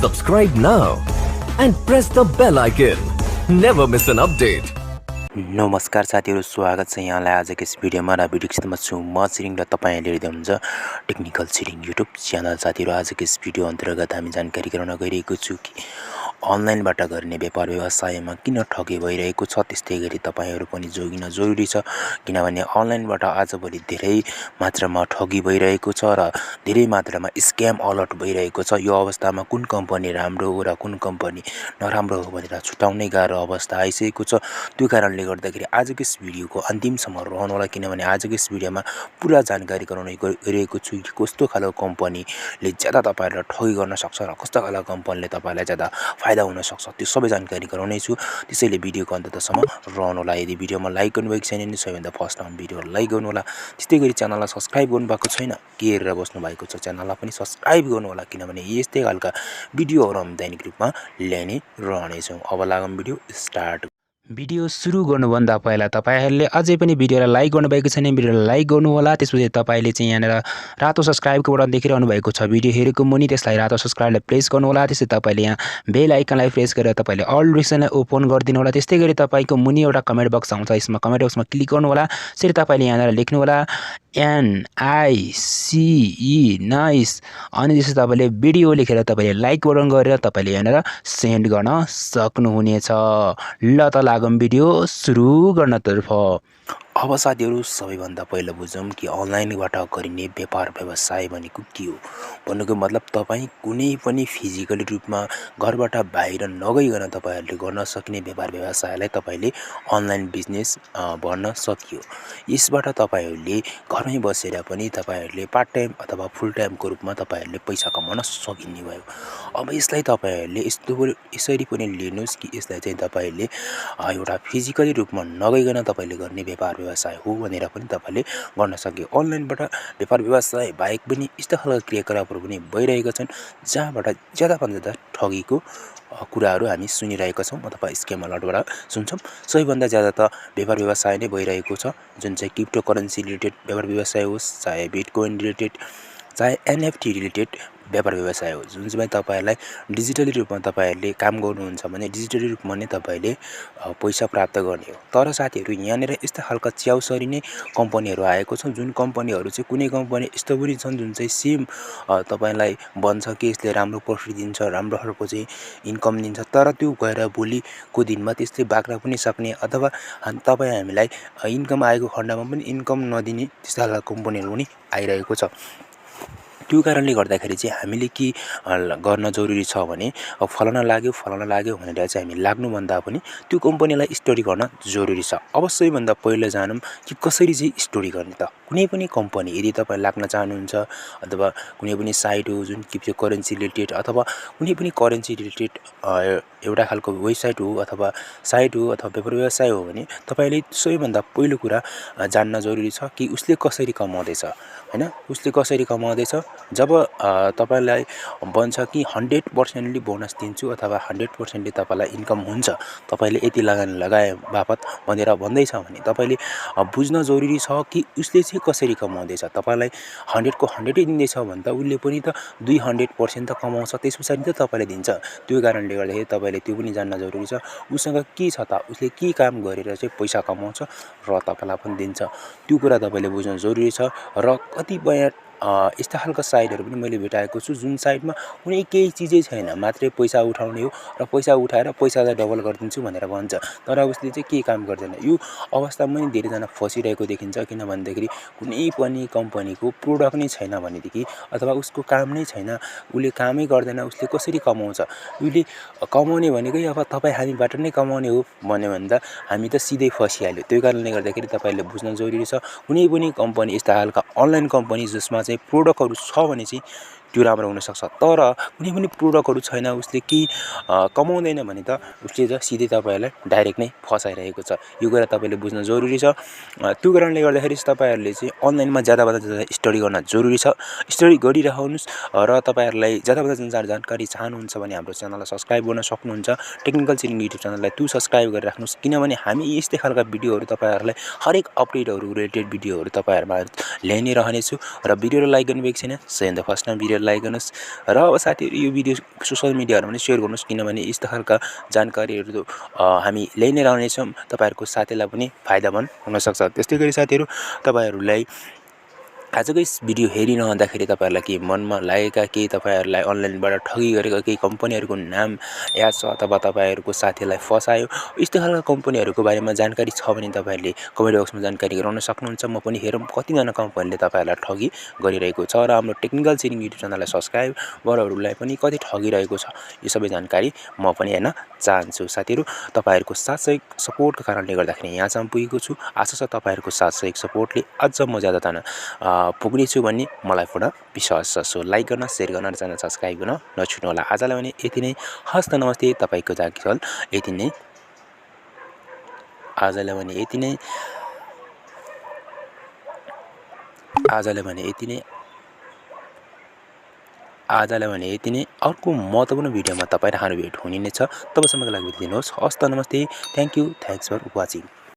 Subscribe now and press the bell icon. Never miss an update. नमस्कार साथीहरु, स्वागत छ यहाँलाई आजको यस भिडियोमा। र भिडियोमा छु म छिरिङ र तपाईले हेर्दै हुनुहुन्छ टेक्निकल छिरिङ युट्युब च्यानल। साथीहरु, आजको यस भिडियो अन्तर्गत हामी जानकारी गराउन गइरहेको छु कि अनलाइनबाट गर्ने व्यापार व्यवसायमा किन ठगी भइरहेको छ। त्यस्तै गरी तपाईहरु पनि जोगिन जरुरी छ, किनभने अनलाइनबाट आजभोलि धेरै मात्रामा ठगी भइरहेको छ र धेरै मात्रामा स्क्याम अलर्ट भइरहेको छ। यो अवस्थामा कुन कम्पनी राम्रो हो र कुन कम्पनी नराम्रो हो भनेर छुटाउनै गाह्रो अवस्था आइसकेको छ। त्यो कारणले गर्दाखेरि आजको यस भिडियोको अन्तिमसम्म रहनु होला, किनभने आजको यस भिडियोमा पुरा जानकारी गराउने गरिरहेको छु कि कस्तो खालको कम्पनीले ज्यादा तपाईहरुलाई ठगी गर्न सक्छ र कस्तो खालको कम्पनीले तपाईलाई ज्यादा फाइदा हुन सक्छ, त्यो सबै जानकारी गराउने छु। त्यसैले भिडियोको अन्तसम्म रहनु होला। यदि भिडियोमा लाइक गर्नुभएको छैन भने सबैभन्दा फर्स्टमा भिडियोलाई लाइक गर्नु होला। त्यस्तै गरी च्यानललाई सब्स्क्राइब गर्नुभएको छैन, के हेरेर बस्नु भएको छ, च्यानललाई पनि सब्स्क्राइब गर्नु होला, किनभने यस्तै खालका भिडियोहरु हामी दैनिक रूपमा ल्याउने रहनेछौँ। अब लागौँ भिडियो स्टार्ट। भिडियो सुरु गर्नुभन्दा पहिला तपाईहरुले अझै पनि भिडियोलाई लाइक गर्नुभएको छैन भिडियोलाई लाइक गर्नु होला। त्यसपछि तपाईले चाहिँ यहाँनेर रातो सब्स्क्राइबको बटन देखिरहनु भएको छ भिडियो हेरेको मुनि, त्यसलाई रातो सब्स्क्राइबलाई प्रेस गर्नु होला। त्यसै तपाईले यहाँ बेल आइकनलाई प्रेस गरेर तपाईले अल नोटिफिकेसनलाई ओपन गरिदिनु होला। त्यस्तै गरी तपाईको मुनि एउटा कमेन्ट बक्स आउँछ, यसमा कमेन्ट बक्समा क्लिक गर्नु होला। त्यसरी तपाईले यहाँनेर लेख्नु होला NICE नाइस, अनि त्यसै तपाईले भिडियो लेखेर तपाईले लाइक बटन गरेर तपाईले यहाँनेर सेन्ड गर्न सक्नुहुनेछ। ल त लागौँ भिडियो सुरु गर्नतर्फ। अब साथीहरु, सबैभन्दा पहिला बुझौँ कि अनलाइनबाट गरिने व्यापार व्यवसाय भनेको के हो। भन्नुको मतलब तपाई कुनै पनि फिजिकली रूपमा घरबाट बाहिर नगइकन तपाईहरुले गर्न सक्ने व्यापार व्यवसायलाई तपाईले अनलाइन बिजनेस भन्न सकियो। यसबाट तपाईहरुले घरमै बसेर पनि तपाईहरुले पार्ट टाइम अथवा फुल टाइमको रूपमा तपाईहरुले पैसा कमाउन सकिने भयो। अब यसलाई तपाईहरुले यसरी पनि लिनुस् कि यसलाई चाहिँ तपाईले एउटा फिजिकली रूपमा नगइकन तपाईले गर्ने व्यापार व्यवसाय हो भनेर पनि तपाईले गर्न सक्यो। अनलाइनबाट व्यापार व्यवसाय बाहेक पनि यस्ता खालका क्रियाकलापहरू पनि भइरहेका छन् जहाँबाट ज्यादाभन्दा ज्यादा ठगीको कुराहरू हामी सुनिरहेका छौँ अथवा स्क्याम अलर्टबाट सुन्छौँ। सबैभन्दा ज्यादा त व्यापार व्यवसाय नै भइरहेको छ, जुन चाहिँ क्रिप्टो करेन्सी रिलेटेड व्यापार व्यवसाय होस्, चाहे बिटकोइन रिलेटेड, चाहे NFT रिलेटेड व्यापार व्यवसाय हो, जुन चाहिँ तपाईहरुलाई डिजिटली रूपमा तपाईहरुले काम गर्नुहुन्छ भने डिजिटली रूपमा नै तपाईले पैसा प्राप्त गर्ने हो। तर साथीहरु, यहाँनेर यस्ता खालका च्याउसरी नै कम्पनीहरु आएको छ, जुन कम्पनीहरु चाहिँ कुनै कम्पनी यस्तो पनि छन् जुन चाहिँ सेम तपाईलाई भन्छ कि यसले राम्रो प्रफिट दिन्छ, राम्रो खालको चाहिँ इन्कम दिन्छ, तर त्यो गएर भोलिको दिनमा त्यसले बाक्रा पनि सक्ने अथवा हामीलाई इन्कम आएको खण्डमा पनि इन्कम नदिने त्यस्ता खालका कम्पनीहरु पनि आइरहेको छ। त्यो कारणले गर्दाखेरि चाहिँ हामीले के गर्न जरुरी छ भने फलाना लाग्यो भनेर चाहिँ हामी लाग्नुभन्दा पनि त्यो कम्पनीलाई स्टडी गर्न जरुरी छ। अब सबैभन्दा पहिला जानौँ कि कसरी चाहिँ स्टडी गर्ने त। कुनै पनि कम्पनी यदि तपाईँ लाग्न चाहनुहुन्छ अथवा कुनै पनि साइट हो जुन क्रिप्टो करेन्सी रिलेटेड अथवा कुनै पनि करेन्सी रिलेटेड एउटा खालको वेबसाइट हो अथवा साइट हो अथवा व्यापार व्यवसाय हो भने तपाईले सबैभन्दा पहिलो कुरा जान्न जरुरी छ कि उसले कसरी कमाउँदैछ, हैन, उसले कसरी कमाउँदैछ। जब तपाईलाई भन्छ कि 100% बोनस दिन्छु अथवा 100% तपाईलाई इन्कम हुन्छ, तपाईले यति लगाए बापत भनेर भन्दैछ भने तपाईले बुझ्न जरुरी छ कि उसले चाहिँ कसरी कमाउँदैछ। तपाईलाई 100 को 100 दिँदैछ भने त उसले पनि त 200% त कमाउँछ, त्यसपछि त तपाईले दिन्छ। त्यो कारणले गर्दाखेरि तपाईले त्यो पनि जान्न जरुरी छ उसँग के छ त, उसले के काम गरेर चाहिँ पैसा कमाउँछ र तपाईलाई पनि दिन्छ। त्यो कुरा तपाईले बुझ्न जरुरी छ। र कतिपय यस्ता खालका साइटहरु पनि मैले भेटाएको छु जुन साइटमा कुनै केही चिजै छैन, मात्रै पैसा उठाउने हो र पैसा उठाएर पैसालाई डबल गरिदिन्छु भनेर भन्छ, तर उसले चाहिँ के काम गर्दैन। यो अवस्थामा पनि धेरैजना फसिरहेको देखिन्छ, किनभनेदेखि कुनै पनि कम्पनीको प्रोडक्ट नै छैन भनेदेखि अथवा उसको काम नै छैन, उसले कामै गर्दैन, उसले कसरी कमाउँछ। उसले कमाउने भनेकै अब तपाईँ हामीबाट नै कमाउने हो भन्यो भने त हामी त सिधै फसिहाल्यो। त्यो कारणले गर्दाखेरि तपाईले बुझ्न जरुरी छ कुनै पनि कम्पनी यस्ता खालका अनलाइन कम्पनी जसमा चाहिँ प्रोडक्टहरु छ भने चाहिँ त्यो राम्रो हुन सक्छ। तर कुनै पनि प्रोडक्टहरु छैन, उसले के कमाउँदैन भने त उसले त सिधै तपाईहरुलाई डाइरेक्ट नै फसाइरहेको छ। यो कुरा तपाईले बुझ्न जरुरी छ। त्यो कारणले गर्दाखेरि तपाईहरुले चाहिँ अनलाइनमा ज्यादाभन्दा ज्यादा स्टडी गर्न जरुरी छ। स्टडी गरिरहनुस् र तपाईहरुलाई ज्यादाभन्दा जानकारी चाहनुहुन्छ भने हाम्रो च्यानललाई सब्स्क्राइब गर्न सक्नुहुन्छ। टेक्निकल छिरिङ युट्युब च्यानललाई सब्स्क्राइब गरेर राख्नुस्, किनभने हामी यस्तै खालका भिडियोहरु तपाईहरुलाई हरेक अपडेटहरु रिलेटेड भिडियोहरु तपाईहरुमा ल्याइने रहनेछु। र भिडियोलाई लाइक गर्नुभएको छैन सबैभन्दा फर्स्टमा भिडियो भिडियो लाइक गर्नुहोस् र अब साथीहरू यो भिडियो सोशल मिडियाहरूमा पनि सेयर गर्नुहोस् किनभने यस्ता खालका जानकारीहरू हामी ल्याइ नै रहनेछौँ तपाईहरुको साथीलाई पनि फाइदामन हुन सक्छ। त्यस्तै गरी साथीहरू तपाईहरुलाई आजको यस भिडियो हेरिरहँदाखेरि तपाईहरुलाई के मनमा लागेका केही तपाईहरुलाई अनलाइनबाट ठगी गरेका केही कम्पनीहरुको नाम याद छ अथवा तपाईहरुको साथीलाई फसायो यस्तो खालका कम्पनीहरुको बारेमा जानकारी छ भने तपाईहरुले कमेन्ट बक्समा जानकारी गराउन सक्नुहुन्छ। म पनि हेरौँ कतिजना कम्पनीले तपाईहरुलाई ठगी गरिरहेको छ र हाम्रो टेक्निकल चिरिङ युट्युब च्यानललाई सब्स्क्राइब गरेहरुलाई पनि कति ठगिरहेको छ यो सबै जानकारी म पनि हेर्न चाहन्छु। साथीहरू तपाईहरुको साथ सपोर्टको कारणले गर्दाखेरि यहाँसम्म पुगेको छु। आशा छ तपाईहरुको साथ सपोर्टले अझ म ज्यादा तना पुग्नेछु भन्ने मलाई पूर्ण विश्वास छ। सो लाइक गर्न शेयर गर्न र च्यानल सब्स्क्राइब गर्न नछुट्नु होला। आजलाई भने यति नै। हस्त नमस्ते तपाईको जागिर यति नै। आजलाई भने यति नै। आजलाई भने यति नै। अर्को महत्त्वपूर्ण भिडियोमा तपाईँ र हाम्रो भेट हुने नै छ। तबसम्मको लागि बिदा दिनुहोस्। हस्त नमस्ते। Thank you. Thanks for watching.